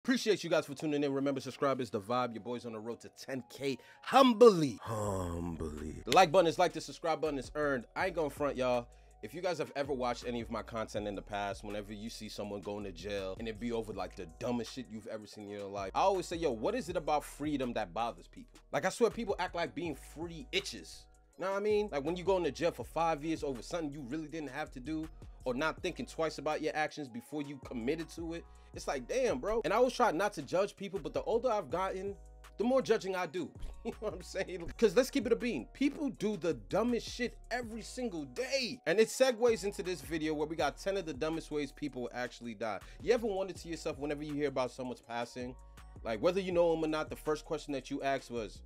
Appreciate you guys for tuning in. Remember, subscribe is the vibe. Your boy's on the road to 10K. Humbly. The like button is like, the subscribe button is earned. I ain't gonna front, y'all. If you guys have ever watched any of my content in the past, whenever you see someone going to jail and it be over like the dumbest shit you've ever seen in your life, I always say, yo, what is it about freedom that bothers people? Like, I swear people act like being free itches. You know what I mean? Like when you go into jail for 5 years over something you really didn't have to do, or not thinking twice about your actions before you committed to it. It's like, damn, bro. And I always try not to judge people, but the older I've gotten, the more judging I do. You know what I'm saying? Because let's keep it a bean. People do the dumbest shit every single day. And it segues into this video where we got 10 of the dumbest ways people actually die. You ever wondered to yourself, whenever you hear about someone's passing, like whether you know them or not, the first question that you asked was,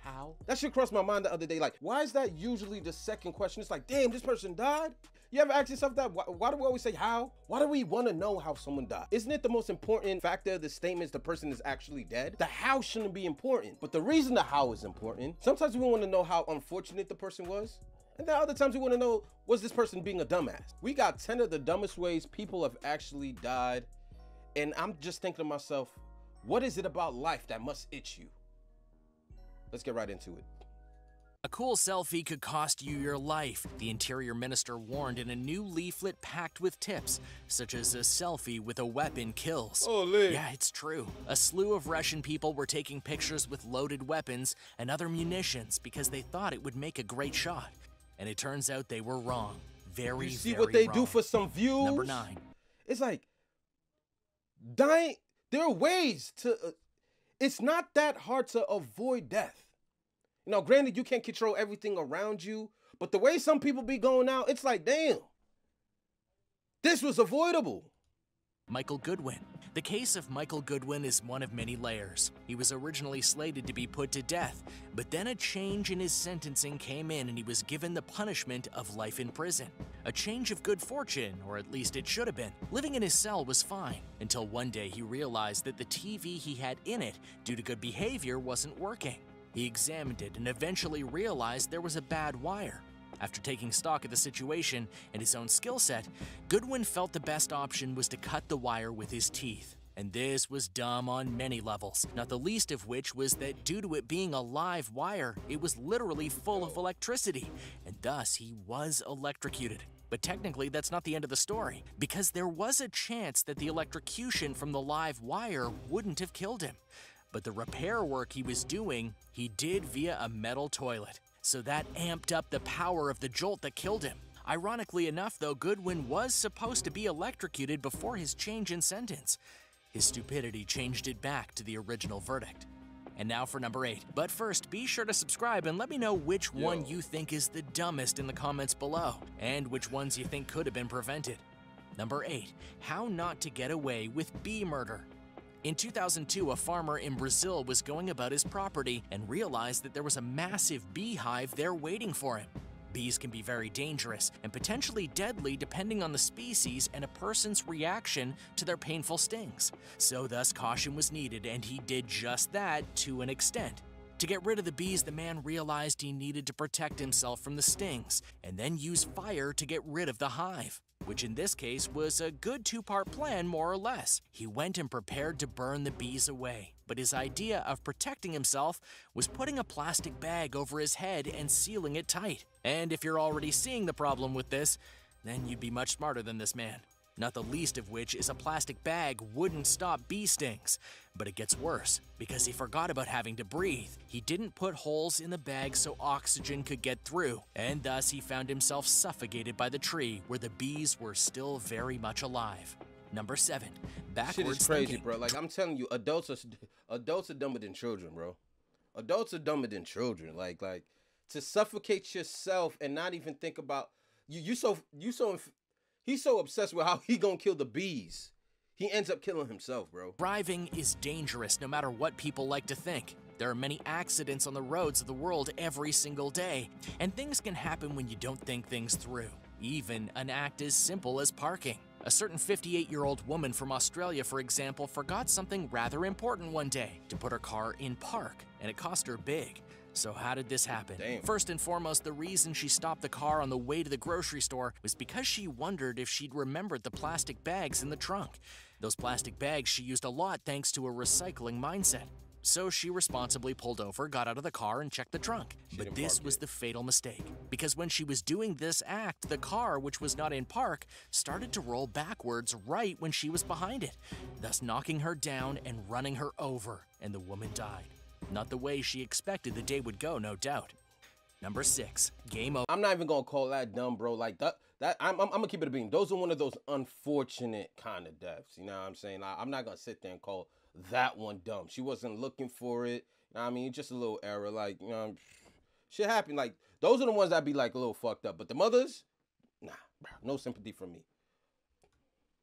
how? That shit crossed my mind the other day. Like, why is that usually the second question? It's like, damn, this person died? You ever ask yourself that? Why do we always say how? Why do we want to know how someone died? Isn't it the most important factor of the statement is the person is actually dead? The how shouldn't be important, but the reason the how is important. Sometimes we want to know how unfortunate the person was, and then other times we want to know, was this person being a dumbass? We got 10 of the dumbest ways people have actually died, and I'm just thinking to myself, what is it about life that must itch you? Let's get right into it. A cool selfie could cost you your life, the Interior Minister warned in a new leaflet packed with tips, such as a selfie with a weapon kills. Holy. Yeah, it's true. A slew of Russian people were taking pictures with loaded weapons and other munitions because they thought it would make a great shot. And it turns out they were wrong. Very, you see very what they wrong. do for some views? Number 9. It's like, dying, there are ways to, it's not that hard to avoid death. You know, granted, you can't control everything around you, but the way some people be going out, it's like, damn, this was avoidable. Michael Goodwin. The case of Michael Goodwin is one of many layers. He was originally slated to be put to death, but then a change in his sentencing came in and he was given the punishment of life in prison. A change of good fortune, or at least it should have been. Living in his cell was fine, until one day he realized that the TV he had in it, due to good behavior, wasn't working. He examined it and eventually realized there was a bad wire. After taking stock of the situation and his own skill set, Goodwin felt the best option was to cut the wire with his teeth. And this was dumb on many levels, not the least of which was that due to it being a live wire, it was literally full of electricity, and thus he was electrocuted. But technically, that's not the end of the story, because there was a chance that the electrocution from the live wire wouldn't have killed him. But the repair work he was doing, he did via a metal toilet. So that amped up the power of the jolt that killed him. Ironically enough, though, Goodwin was supposed to be electrocuted before his change in sentence. His stupidity changed it back to the original verdict. And now for number 8. But first, be sure to subscribe and let me know which one you think is the dumbest in the comments below, and which ones you think could have been prevented. Number 8. How not to get away with bee murder. In 2002, a farmer in Brazil was going about his property and realized that there was a massive beehive there waiting for him. Bees can be very dangerous and potentially deadly depending on the species and a person's reaction to their painful stings. So thus caution was needed, and he did just that to an extent. To get rid of the bees, the man realized he needed to protect himself from the stings and then use fire to get rid of the hive, which in this case was a good 2-part plan more or less. He went and prepared to burn the bees away, but his idea of protecting himself was putting a plastic bag over his head and sealing it tight. And if you're already seeing the problem with this, then you'd be much smarter than this man. Not the least of which is a plastic bag wouldn't stop bee stings. But it gets worse, because he forgot about having to breathe. He didn't put holes in the bag so oxygen could get through, and thus he found himself suffocated by the tree where the bees were still very much alive. Number 7. Backwards Shit is crazy, thinking. bro. Like, I'm telling you, adults are dumber than children, bro. Adults are dumber than children. Like to suffocate yourself and not even think about he's so obsessed with how he gonna kill the bees. He ends up killing himself, bro. Driving is dangerous no matter what people like to think. There are many accidents on the roads of the world every single day, and things can happen when you don't think things through. Even an act as simple as parking. A certain 58-year-old woman from Australia, for example, forgot something rather important one day, to put her car in park, and it cost her big. So how did this happen? Damn. First and foremost, the reason she stopped the car on the way to the grocery store was because she wondered if she'd remembered the plastic bags in the trunk. Those plastic bags she used a lot thanks to a recycling mindset. So she responsibly pulled over, got out of the car, and checked the trunk. But this was the fatal mistake, because when she was doing this act, the car, which was not in park, started to roll backwards right when she was behind it, thus knocking her down and running her over, and the woman died. Not the way she expected the day would go, no doubt. Number 6, game over. I'm not even gonna call that dumb, bro. Like that I'm gonna keep it a beam. Those are one of those unfortunate kind of deaths. You know what I'm saying? I'm not gonna sit there and call that one dumb. She wasn't looking for it. You know what I mean? Just a little error. Like, you know, shit happened. Like, those are the ones that be like a little fucked up. But the mothers, nah, bro, no sympathy from me.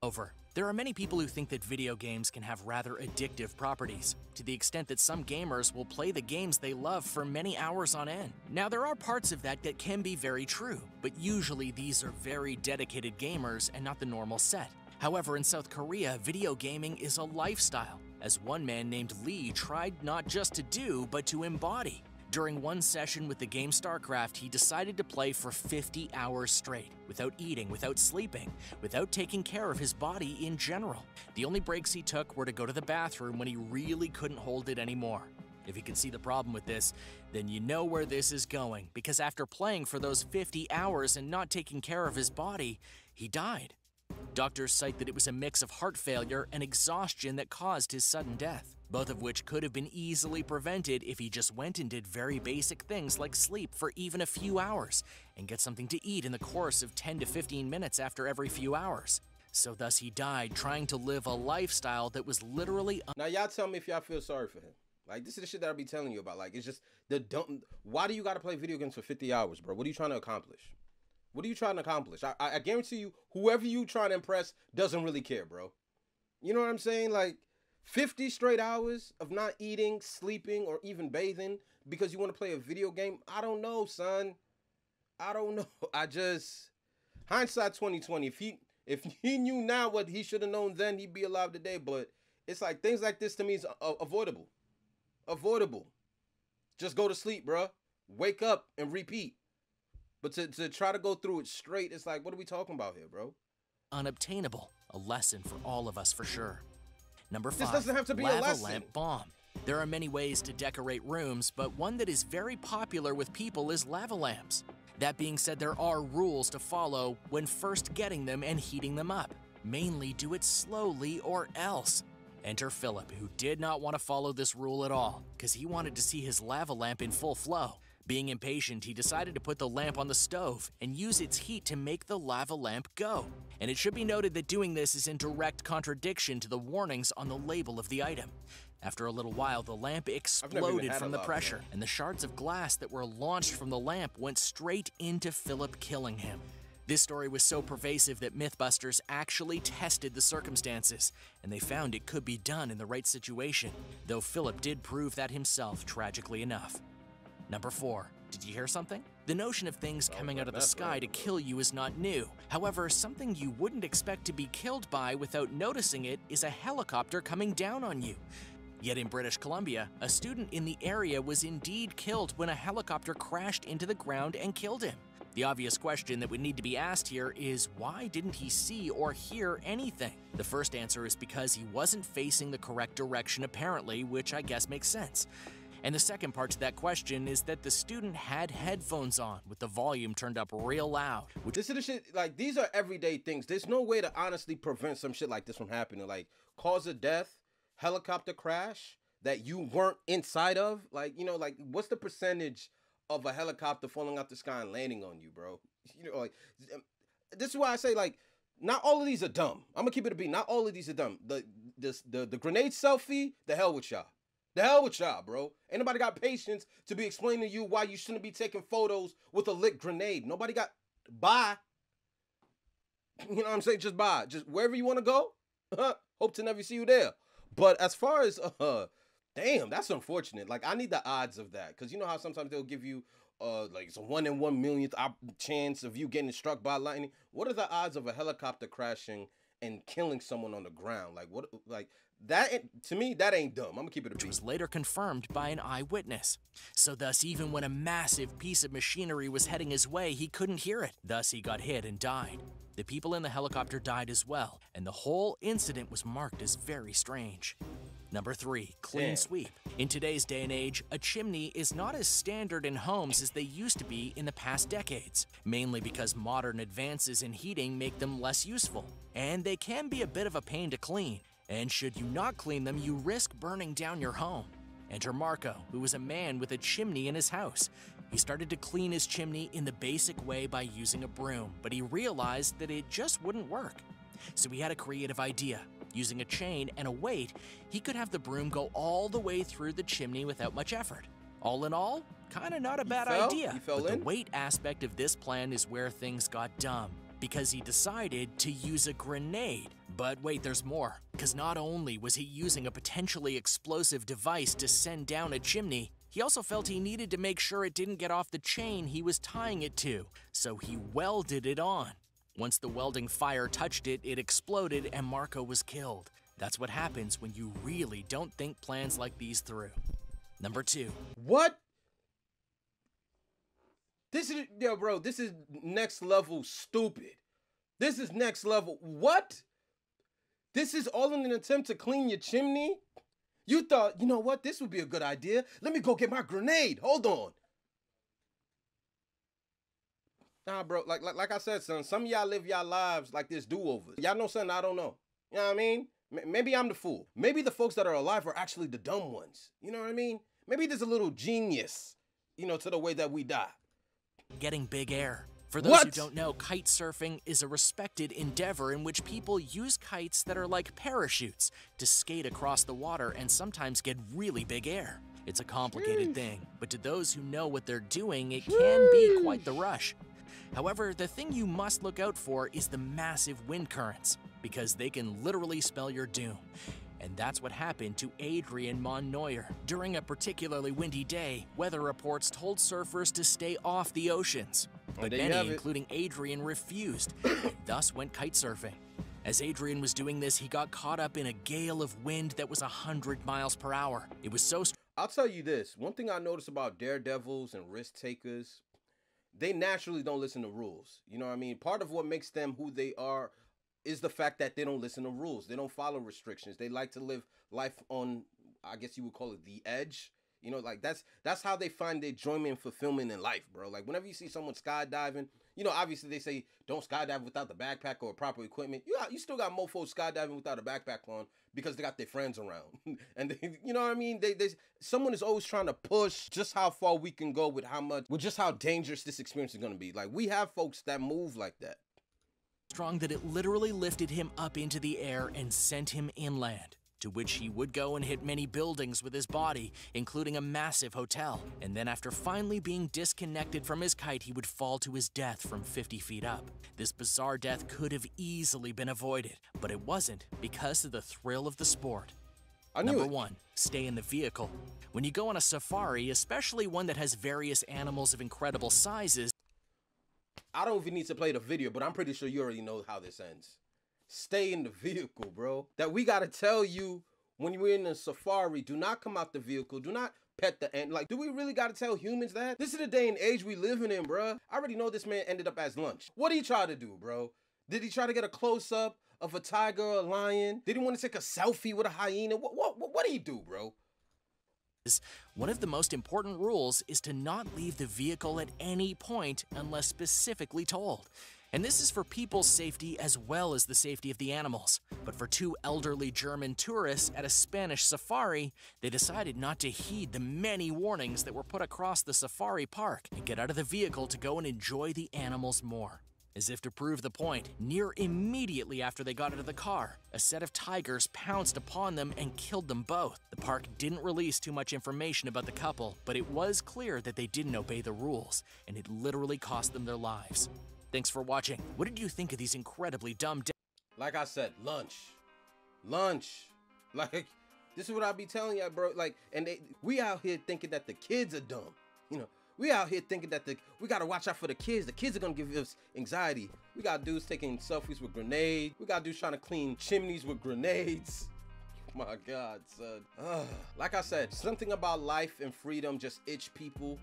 Over. There are many people who think that video games can have rather addictive properties, to the extent that some gamers will play the games they love for many hours on end. Now, there are parts of that that can be very true, but usually these are very dedicated gamers and not the normal set. However, in South Korea, video gaming is a lifestyle, as one man named Lee tried not just to do, but to embody. During one session with the game StarCraft, he decided to play for 50 hours straight, without eating, without sleeping, without taking care of his body in general. The only breaks he took were to go to the bathroom when he really couldn't hold it anymore. If you can see the problem with this, then you know where this is going, because after playing for those 50 hours and not taking care of his body, he died. Doctors cite that it was a mix of heart failure and exhaustion that caused his sudden death, both of which could have been easily prevented if he just went and did very basic things like sleep for even a few hours and get something to eat in the course of 10 to 15 minutes after every few hours. So thus he died trying to live a lifestyle that was literally Now y'all tell me if y'all feel sorry for him. Like, this is the shit that I be telling you about. Like, it's just the dumb. Why do you gotta play video games for 50 hours, bro? What are you trying to accomplish? What are you trying to accomplish? I guarantee you, whoever you trying to impress doesn't really care, bro. You know what I'm saying? Like, 50 straight hours of not eating, sleeping, or even bathing because you want to play a video game? I don't know, son. I don't know. I just... Hindsight 2020. If he knew now what he should have known then, he'd be alive today. But it's like, things like this to me is avoidable. Avoidable. Just go to sleep, bro. Wake up and repeat. But to try to go through it straight, it's like, what are we talking about here, bro? unobtainable. A lesson for all of us for sure. Number 5, this doesn't have to be a lava lesson. lamp bomb. There are many ways to decorate rooms, but one that is very popular with people is lava lamps. That being said, there are rules to follow when first getting them and heating them up. Mainly do it slowly or else. Enter Philip, who did not want to follow this rule at all, because he wanted to see his lava lamp in full flow. Being impatient, he decided to put the lamp on the stove and use its heat to make the lava lamp go. And it should be noted that doing this is in direct contradiction to the warnings on the label of the item. After a little while, the lamp exploded from the pressure, and the shards of glass that were launched from the lamp went straight into Philip, killing him. This story was so pervasive that Mythbusters actually tested the circumstances, and they found it could be done in the right situation, though Philip did prove that himself, tragically enough. Number 4. Did you hear something? The notion of things coming out of the sky to kill you is not new. However, something you wouldn't expect to be killed by without noticing it is a helicopter coming down on you. Yet in British Columbia, a student in the area was indeed killed when a helicopter crashed into the ground and killed him. The obvious question that would need to be asked here is, why didn't he see or hear anything? The first answer is because he wasn't facing the correct direction apparently, which I guess makes sense. And the second part to that question is that the student had headphones on with the volume turned up real loud. This is the shit, like, these are everyday things. There's no way to honestly prevent some shit like this from happening. Like, cause of death, helicopter crash that you weren't inside of. Like, you know, like, what's the percentage of a helicopter falling out the sky and landing on you, bro? You know, like, this is why I say, like, not all of these are dumb. I'm gonna keep it a beat. Not all of these are dumb. The grenade selfie, the hell with y'all. The hell with y'all, bro. Ain't nobody got patience to be explaining to you why you shouldn't be taking photos with a lit grenade. Nobody got... Bye. You know what I'm saying? Just bye. Just wherever you want to go. Hope to never see you there. But as far as... damn, that's unfortunate. Like, I need the odds of that. Because you know how sometimes they'll give you... like, it's a 1 in 1 millionth chance of you getting struck by lightning. What are the odds of a helicopter crashing and killing someone on the ground. Like what? Like that to me, that ain't dumb. I'm gonna keep it a beat. Which was later confirmed by an eyewitness. So thus, even when a massive piece of machinery was heading his way, he couldn't hear it. Thus, he got hit and died. The people in the helicopter died as well, and the whole incident was marked as very strange. Number 3, clean sweep. In today's day and age, a chimney is not as standard in homes as they used to be in the past decades, mainly because modern advances in heating make them less useful, and they can be a bit of a pain to clean. And should you not clean them, you risk burning down your home. Enter Marco, who was a man with a chimney in his house. He started to clean his chimney in the basic way by using a broom, but he realized that it just wouldn't work. So he had a creative idea. Using a chain and a weight, he could have the broom go all the way through the chimney without much effort. All in all, kinda not a bad idea. But the weight aspect of this plan is where things got dumb, because he decided to use a grenade. But wait, there's more, because not only was he using a potentially explosive device to send down a chimney, he also felt he needed to make sure it didn't get off the chain he was tying it to, so he welded it on. Once the welding fire touched it, it exploded and Marco was killed. That's what happens when you really don't think plans like these through. Number 2. What? This is, yo, bro, this is next level stupid. This is next level. What? This is all in an attempt to clean your chimney? You thought, you know what, this would be a good idea. Let me go get my grenade. Hold on. Nah, bro, like I said, son, some of y'all live y'all lives like this do-overs. Y'all know something I don't know. You know what I mean? Maybe I'm the fool. Maybe the folks that are alive are actually the dumb ones. You know what I mean? Maybe there's a little genius, you know, to the way that we die. Getting big air. For those who don't know, kite surfing is a respected endeavor in which people use kites that are like parachutes to skate across the water and sometimes get really big air. It's a complicated thing, but to those who know what they're doing, it can be quite the rush. However, the thing you must look out for is the massive wind currents, because they can literally spell your doom. And that's what happened to Adrian Monnoyer. During a particularly windy day, weather reports told surfers to stay off the oceans. But many, including Adrian, refused, and thus went kite surfing. As Adrian was doing this, he got caught up in a gale of wind that was 100 miles per hour. It was so... I'll tell you this, one thing I noticed about daredevils and risk takers, they naturally don't listen to rules. You know what I mean? Part of what makes them who they are is the fact that they don't listen to rules. They don't follow restrictions. They like to live life on, I guess you would call it, the edge. You know, like that's how they find their enjoyment and fulfillment in life, bro. Like whenever you see someone skydiving, you know, obviously they say don't skydive without the backpack or proper equipment. You still got mofos skydiving without a backpack on because they got their friends around. And they, you know what I mean? Someone is always trying to push just how far we can go with just how dangerous this experience is going to be. Like we have folks that move like that. Strong that it literally lifted him up into the air and sent him inland, to which he would go and hit many buildings with his body, including a massive hotel. And then after finally being disconnected from his kite, he would fall to his death from 50 feet up. This bizarre death could have easily been avoided, but it wasn't because of the thrill of the sport. Number 1, stay in the vehicle. When you go on a safari, especially one that has various animals of incredible sizes, I don't even need to play the video, but I'm pretty sure you already know how this ends. Stay in the vehicle, bro. That we gotta tell you when you're in a safari, do not come out the vehicle. Do not pet the ant. Like, do we really gotta tell humans that? This is the day and age we living in, bro. I already know this man ended up as lunch. What did he try to do, bro? Did he try to get a close-up of a tiger or a lion? Did he want to take a selfie with a hyena? What did he do, bro? One of the most important rules is to not leave the vehicle at any point unless specifically told. And this is for people's safety as well as the safety of the animals. But for 2 elderly German tourists at a Spanish safari, they decided not to heed the many warnings that were put across the safari park and get out of the vehicle to go and enjoy the animals more. As if to prove the point, near immediately after they got out of the car, a set of tigers pounced upon them and killed them both. The park didn't release too much information about the couple, but it was clear that they didn't obey the rules, and it literally cost them their lives. Thanks for watching. What did you think of these incredibly dumb Like I said, lunch. Like, this is what I be telling y'all, bro. Like, and we out here thinking that the kids are dumb. You know, We out here thinking that we gotta watch out for the kids. The kids are gonna give us anxiety. We got dudes taking selfies with grenades. We got dudes trying to clean chimneys with grenades. My God, son. Like I said, something about life and freedom just itch people.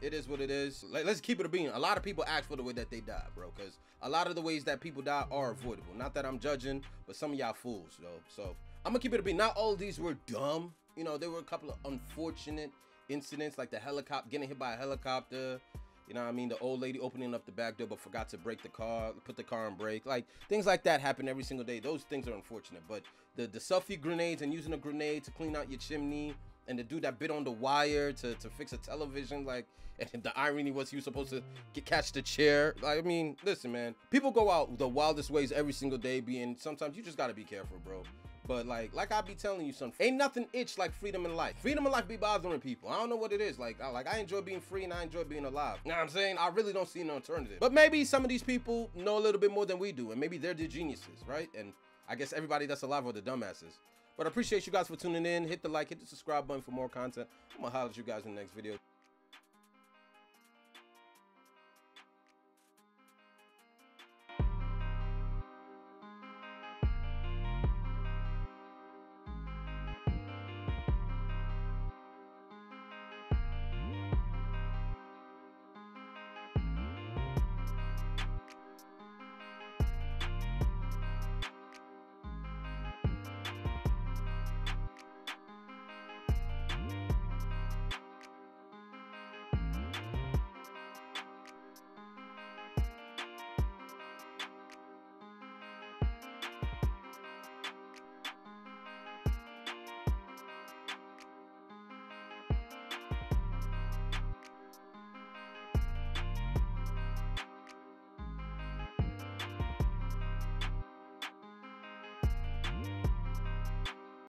It is what it is. Let's keep it a being. A lot of people ask for the way that they die, bro, because a lot of the ways that people die are avoidable. Not that I'm judging, but some of y'all fools, though. So I'm gonna keep it a being. Not all of these were dumb. You know, there were a couple of unfortunate incidents, like the helicopter, getting hit by a helicopter. You know what I mean? The old lady opening up the back door but forgot to brake the car, put the car on brake. Like, things like that happen every single day. Those things are unfortunate. But the selfie grenades and using a grenade to clean out your chimney, and the dude that bit on the wire to fix a television, like, and the irony was he was supposed to catch the chair. Like, I mean, listen, man. People go out the wildest ways every single day, sometimes you just gotta be careful, bro. But like I be telling you, son, ain't nothing itch like freedom in life. Freedom in life be bothering people. I don't know what it is. Like I enjoy being free and I enjoy being alive. You know what I'm saying? I really don't see an alternative. But maybe some of these people know a little bit more than we do, and maybe they're the geniuses, right? And I guess everybody that's alive are the dumbasses. But I appreciate you guys for tuning in. Hit the like, hit the subscribe button for more content. I'm gonna holler at you guys in the next video.